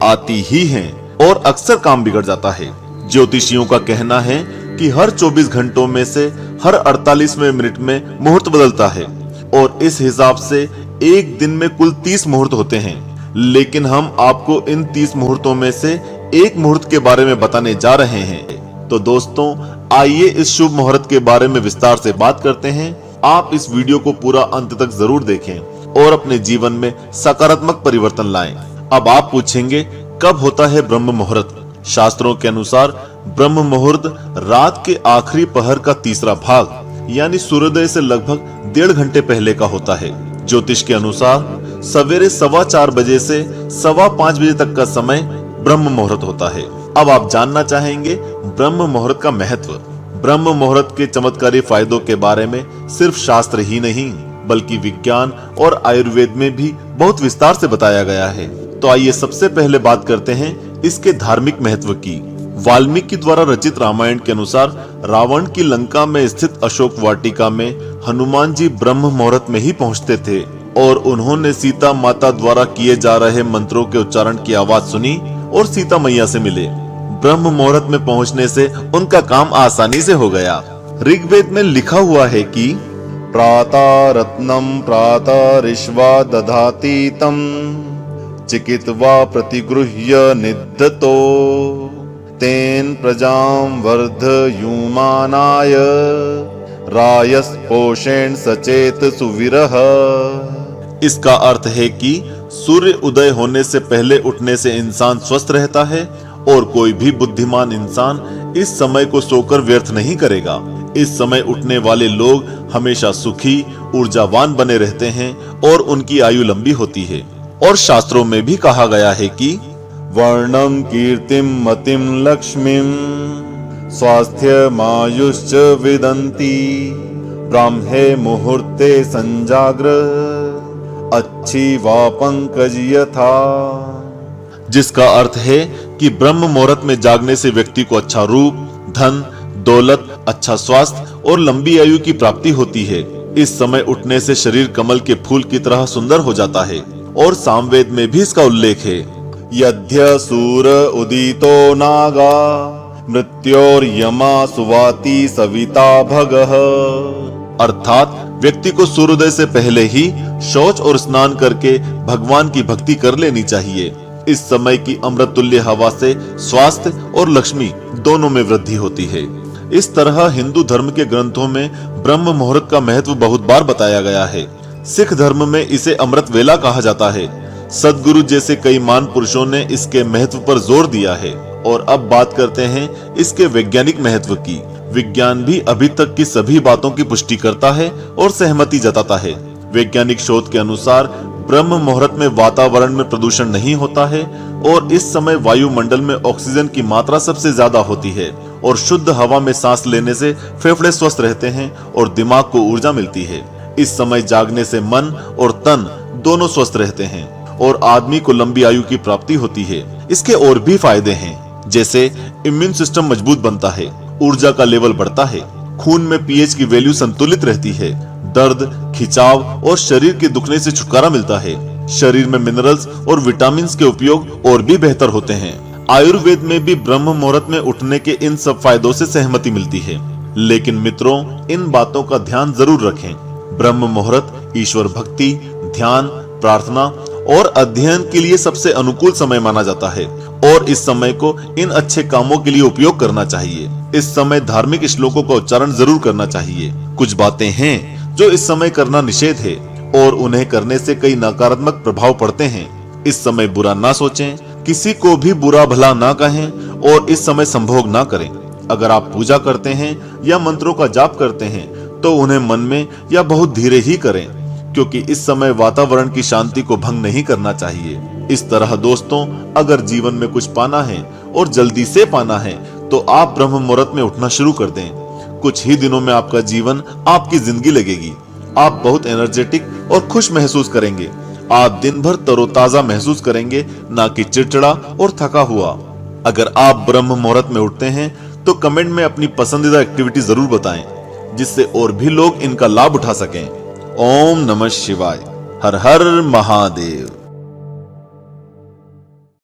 आती ही हैं और अक्सर काम बिगड़ जाता है। ज्योतिषियों का कहना है कि हर 24 घंटों में से हर 48वें मिनट में मुहूर्त बदलता है और इस हिसाब से एक दिन में कुल 30 मुहूर्त होते हैं। लेकिन हम आपको इन 30 मुहूर्तों में से एक मुहूर्त के बारे में बताने जा रहे हैं। तो दोस्तों, आइए इस शुभ मुहूर्त के बारे में विस्तार से बात करते हैं। आप इस वीडियो को पूरा अंत तक जरूर देखें और अपने जीवन में सकारात्मक परिवर्तन लाएं। अब आप पूछेंगे, कब होता है ब्रह्म मुहूर्त? शास्त्रों के अनुसार ब्रह्म मुहूर्त रात के आखिरी पहर का तीसरा भाग यानी सूर्योदय से लगभग 1.5 घंटे पहले का होता है। ज्योतिष के अनुसार सवेरे 4:15 बजे से 5:15 बजे तक का समय ब्रह्म मुहूर्त होता है। अब आप जानना चाहेंगे ब्रह्म मुहूर्त का महत्व। ब्रह्म मुहूर्त के चमत्कारी फायदों के बारे में सिर्फ शास्त्र ही नहीं बल्कि विज्ञान और आयुर्वेद में भी बहुत विस्तार से बताया गया है। तो आइए सबसे पहले बात करते हैं इसके धार्मिक महत्व की। वाल्मीकि द्वारा रचित रामायण के अनुसार रावण की लंका में स्थित अशोक वाटिका में हनुमान जी ब्रह्म मुहूर्त में ही पहुंचते थे और उन्होंने सीता माता द्वारा किए जा रहे मंत्रों के उच्चारण की आवाज सुनी और सीता मैया से मिले। ब्रह्म मुहूर्त में पहुंचने से उनका काम आसानी से हो गया। ऋग्वेद में लिखा हुआ है कि प्रातः रत्नम प्रातः ऋष्वा दधाति तम चिकित्वा प्रतिगृह्य निदतो तेन प्रजां वर्धयूमानाय रायस पोषेण सचेत सुविरह। इसका अर्थ है कि सूर्य उदय होने से पहले उठने से इंसान स्वस्थ रहता है और कोई भी बुद्धिमान इंसान इस समय को सोकर व्यर्थ नहीं करेगा। इस समय उठने वाले लोग हमेशा सुखी ऊर्जावान बने रहते हैं और उनकी आयु लंबी होती है। और शास्त्रों में भी कहा गया है कि वर्णम कीर्तिम मतिम लक्ष्मीम स्वास्थ्यमायुश्च विदन्ति ब्राह्मे मुहूर्ते संजाग्र अच्छी वा पंकज यथा। जिसका अर्थ है कि ब्रह्म मुहूर्त में जागने से व्यक्ति को अच्छा रूप, धन, दौलत, अच्छा स्वास्थ्य और लंबी आयु की प्राप्ति होती है। इस समय उठने से शरीर कमल के फूल की तरह सुंदर हो जाता है और सामवेद में भी इसका उल्लेख है। यद्य सूर उदितो नागा मृत्योर्यमा सुवाति सविता भगः। अर्थात व्यक्ति को सूर्योदय से पहले ही शौच और स्नान करके भगवान की भक्ति कर लेनी चाहिए। इस समय की अमृत तुल्य हवा से स्वास्थ्य और लक्ष्मी दोनों में वृद्धि होती है। इस तरह हिंदू धर्म के ग्रंथों में ब्रह्म मुहूर्त का महत्व बहुत बार बताया गया है। सिख धर्म में इसे अमृत वेला कहा जाता है। सदगुरु जैसे कई महान पुरुषों ने इसके महत्व पर जोर दिया है। और अब बात करते हैं इसके वैज्ञानिक महत्व की। विज्ञान भी अभी तक की सभी बातों की पुष्टि करता है और सहमति जताता है। वैज्ञानिक शोध के अनुसार ब्रह्म मुहूर्त में वातावरण में प्रदूषण नहीं होता है और इस समय वायुमंडल में ऑक्सीजन की मात्रा सबसे ज्यादा होती है और शुद्ध हवा में सांस लेने से फेफड़े स्वस्थ रहते हैं और दिमाग को ऊर्जा मिलती है। इस समय जागने से मन और तन दोनों स्वस्थ रहते हैं और आदमी को लंबी आयु की प्राप्ति होती है। इसके और भी फायदे हैं, जैसे इम्यून सिस्टम मजबूत बनता है, ऊर्जा का लेवल बढ़ता है, खून में पीएच की वैल्यू संतुलित रहती है, दर्द, खिंचाव और शरीर के दुखने से छुटकारा मिलता है, शरीर में मिनरल्स और विटामिन्स के उपयोग और भी बेहतर होते हैं। आयुर्वेद में भी ब्रह्म मुहूर्त में उठने के इन सब फायदों से सहमति मिलती है। लेकिन मित्रों, इन बातों का ध्यान जरूर रखें। ब्रह्म मुहूर्त ईश्वर भक्ति, ध्यान, प्रार्थना और अध्ययन के लिए सबसे अनुकूल समय माना जाता है और इस समय को इन अच्छे कामों के लिए उपयोग करना चाहिए। इस समय धार्मिक श्लोकों का उच्चारण जरूर करना चाहिए। कुछ बातें हैं जो इस समय करना निषेध है और उन्हें करने से कई नकारात्मक प्रभाव पड़ते हैं। इस समय बुरा ना सोचें, किसी को भी बुरा भला ना कहें और इस समय संभोग ना करें। अगर आप पूजा करते हैं या मंत्रों का जाप करते हैं तो उन्हें मन में या बहुत धीरे ही करें, क्योंकि इस समय वातावरण की शांति को भंग नहीं करना चाहिए। इस तरह दोस्तों, अगर जीवन में कुछ पाना है और जल्दी से पाना है तो आप ब्रह्म मुहूर्त में उठना शुरू कर दें। कुछ ही दिनों में आपका जीवन, आपकी जिंदगी लगेगी। आप बहुत एनर्जेटिक और खुश महसूस करेंगे। आप दिन भर तरोताजा महसूस करेंगे, ना कि चिड़चिड़ा और थका हुआ। अगर आप ब्रह्म मुहूर्त में उठते हैं तो कमेंट में अपनी पसंदीदा एक्टिविटी जरूर बताएं, जिससे और भी लोग इनका लाभ उठा सकें। ओम नमः शिवाय। हर हर महादेव।